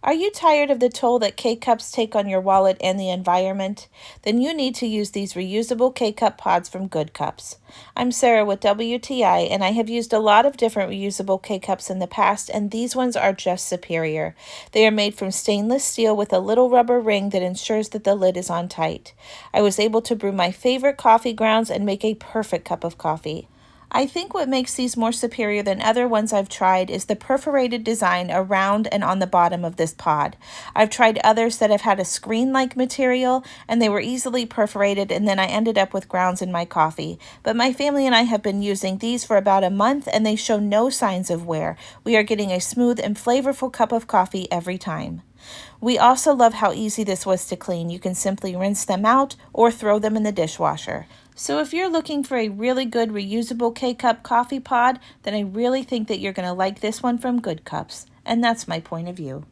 Are you tired of the toll that K-Cups take on your wallet and the environment? Then you need to use these reusable K-Cup pods from GoodCups. I'm Sarah with WTI, and I have used a lot of different reusable K-Cups in the past, and these ones are just superior. They are made from stainless steel with a little rubber ring that ensures that the lid is on tight. I was able to brew my favorite coffee grounds and make a perfect cup of coffee. I think what makes these more superior than other ones I've tried is the perforated design around and on the bottom of this pod. I've tried others that have had a screen-like material and they were easily perforated, and then I ended up with grounds in my coffee. But my family and I have been using these for about a month and they show no signs of wear. We are getting a smooth and flavorful cup of coffee every time. We also love how easy this was to clean. You can simply rinse them out or throw them in the dishwasher. So if you're looking for a really good reusable K-Cup coffee pod, then I really think that you're going to like this one from GoodCups. And that's my point of view.